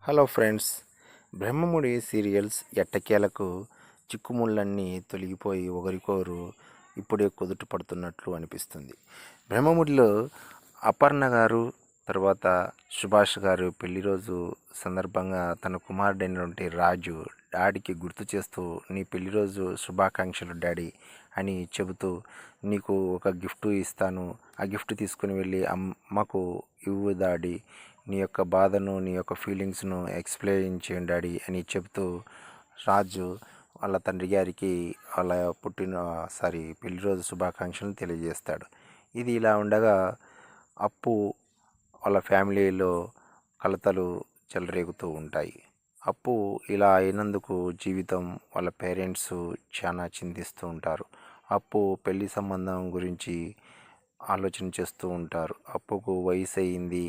Hello friends, Brahmamudi serials ఎట్టకేలకు చిక్కుముళ్ళన్నీ తొలగిపోయి ఒకరికొరు ఇప్పుడే కుదుట పడుతున్నట్లు అనిపిస్తుంది. బ్రహ్మముడిలో అపర్ణ గారు తర్వాత సుభాష్ గారు పెళ్లి రోజు సందర్భంగా తన కుమారుడైనటువంటి రాజు డాడీకి గుర్తు చేస్తూ, నీ పెళ్లి రోజు శుభాకాంక్షలు డాడీ అని చెబుతూ, నీకు ఒక గిఫ్ట్ ఇస్తాను, ఆ గిఫ్ట్ తీసుకుని వెళ్ళి అమ్మకు ఇవ్వు డాడీ, నీ యొక్క బాధను నీ యొక్క ఫీలింగ్స్ను ఎక్స్ప్లెయిన్ చేయండి డాడీ అని చెబుతూ రాజు వాళ్ళ తండ్రి గారికి వాళ్ళ పెళ్లి రోజు శుభాకాంక్షలను తెలియజేస్తాడు. ఇది ఇలా ఉండగా అప్పు వాళ్ళ ఫ్యామిలీలో కలతలు చెలరేగుతూ ఉంటాయి. అప్పు ఇలా అయినందుకు జీవితం వాళ్ళ పేరెంట్స్ చాలా చింతిస్తూ ఉంటారు. అప్పు పెళ్లి సంబంధం గురించి ఆలోచన చేస్తూ ఉంటారు. అప్పుకు వయసు అయింది,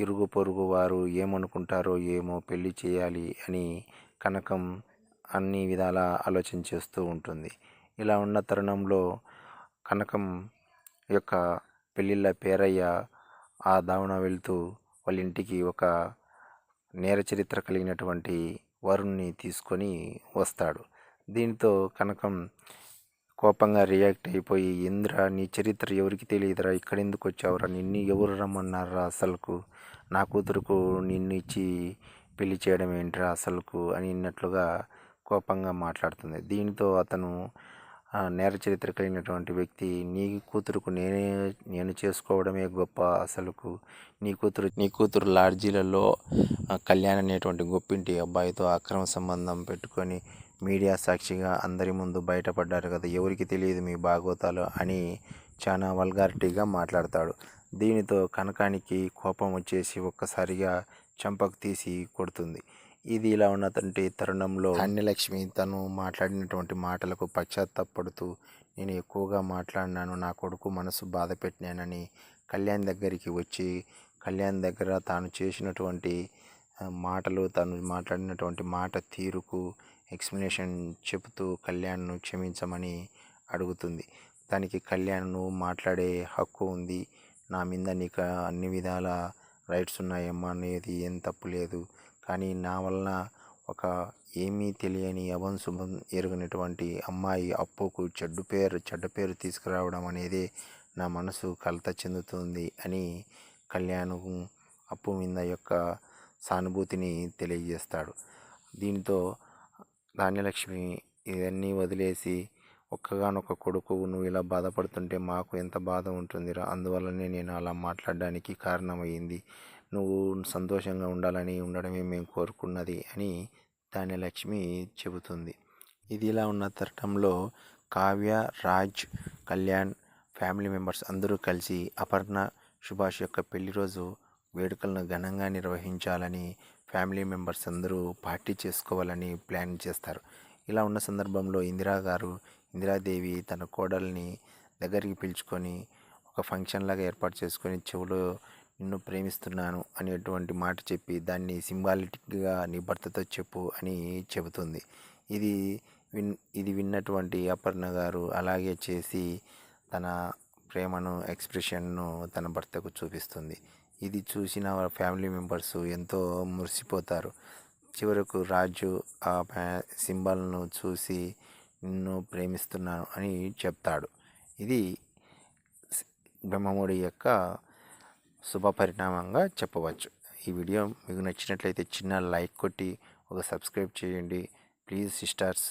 ఇరుగు పొరుగు వారు ఏమనుకుంటారో ఏమో, పెళ్లి చేయాలి అని కనకం అన్ని విధాల ఆలోచన చేస్తూ ఉంటుంది. ఇలా ఉన్న తరుణంలో కనకం యొక్క పెళ్ళిళ్ళ పేరయ్య ఆ దావన వెళ్తూ వాళ్ళ ఇంటికి ఒక నేర చరిత్ర కలిగినటువంటి వరుణ్ణి తీసుకొని వస్తాడు. దీంతో కనకం కోపంగా రియాక్ట్ అయిపోయి, ఇంద్ర నీ చరిత్ర ఎవరికి తెలియదురా, ఇక్కడెందుకు వచ్చావురా, నిన్ను ఎవరు రమ్మన్నారా అసలుకు, నా కూతురుకు నిన్ను ఇచ్చి పెళ్లి చేయడం ఏంట్రా అసలుకు అన్నట్లుగా కోపంగా మాట్లాడుతుంది. దీనితో అతను నేర చరిత్ర కలిగినటువంటి వ్యక్తి, నీ కూతురుకు నేను చేసుకోవడమే గొప్ప, అసలుకు నీ కూతురు లాడ్జీలలో కళ్యాణ్ అనేటువంటి గొప్పింటి అబ్బాయితో అక్రమ సంబంధం పెట్టుకొని మీడియా సాక్షిగా అందరి ముందు బయటపడ్డారు కదా, ఎవరికి తెలియదు మీ బాగోతాలు అని చాలా వల్గారిటీగా మాట్లాడతాడు. దీనితో కనకానికి కోపం వచ్చేసి ఒక్కసారిగా చంపకు తీసి కొడుతుంది. ఇది ఇలా ఉన్నటువంటి తరుణంలో ధాన్యలక్ష్మి తను మాట్లాడినటువంటి మాటలకు పశ్చాత్తాపడుతూ, నేను ఎక్కువగా మాట్లాడినాను, నా కొడుకు మనసు బాధ పెట్టినానని కళ్యాణ్ దగ్గరికి వచ్చి, కళ్యాణ్ దగ్గర తాను చేసినటువంటి మాటలు, తను మాట్లాడినటువంటి మాట తీరుకు ఎక్స్ప్లెనేషన్ చెబుతూ కళ్యాణ్ను క్షమించమని అడుగుతుంది. దానికి కళ్యాణ్, నువ్వు మాట్లాడే హక్కు ఉంది, నా మీద నీకు అన్ని విధాల రైట్స్ ఉన్నాయమ్మా, అనేది ఏం తప్పు లేదు, కానీ నా వలన ఒక ఏమీ తెలియని శుభం ఎరుగనటువంటి అమ్మాయి అప్పుకు చెడ్డ పేరు తీసుకురావడం అనేది నా మనసు కలత చెందుతుంది అని కళ్యాణ్ అప్పు మీద యొక్క సానుభూతిని తెలియజేస్తాడు. దీంతో ధాన్యలక్ష్మి ఇవన్నీ వదిలేసి, ఒక్కగానొక్క కొడుకు నువ్వు ఇలా బాధపడుతుంటే మాకు ఎంత బాధ ఉంటుందిరా, అందువల్లనే నేను అలా మాట్లాడడానికి కారణమైంది, నువ్వు సంతోషంగా ఉండడమే మేము కోరుకున్నది అని ధాన్యలక్ష్మి చెబుతుంది. ఇది ఇలా ఉన్న తరుణంలో కావ్య, రాజ్, కళ్యాణ్ ఫ్యామిలీ మెంబర్స్ అందరూ కలిసి అపర్ణ, సుభాష్ యొక్క పెళ్లి రోజు వేడుకలను ఘనంగా నిర్వహించాలని ఫ్యామిలీ మెంబర్స్ అందరూ పార్టీ చేసుకోవాలని ప్లాన్ చేస్తారు. ఇలా ఉన్న సందర్భంలో ఇందిరాదేవి తన కోడల్ని దగ్గరికి పిలుచుకొని ఒక ఫంక్షన్ లాగా ఏర్పాటు చేసుకొని చెవులో నిన్ను ప్రేమిస్తున్నాను అనేటువంటి మాట చెప్పి, దాన్ని సింబాలిక్గా నీ భర్తతో చెప్పు అని చెబుతుంది. ఇది విన్నటువంటి అపర్ణ గారు అలాగే చేసి తన ప్రేమను ఎక్స్ప్రెషన్ను తన భర్తకు చూపిస్తుంది. ఇది చూసిన ఫ్యామిలీ మెంబర్స్ ఎంతో మురిసిపోతారు. చివరకు రాజు ఆ సింబల్ను చూసి నిన్ను ప్రేమిస్తున్నాను అని చెప్తాడు. ఇది బ్రహ్మముడి యొక్క శుభ పరిణామంగా చెప్పవచ్చు. ఈ వీడియో మీకు నచ్చినట్లయితే చిన్న లైక్ కొట్టి ఒక సబ్స్క్రైబ్ చేయండి ప్లీజ్ సిస్టర్స్.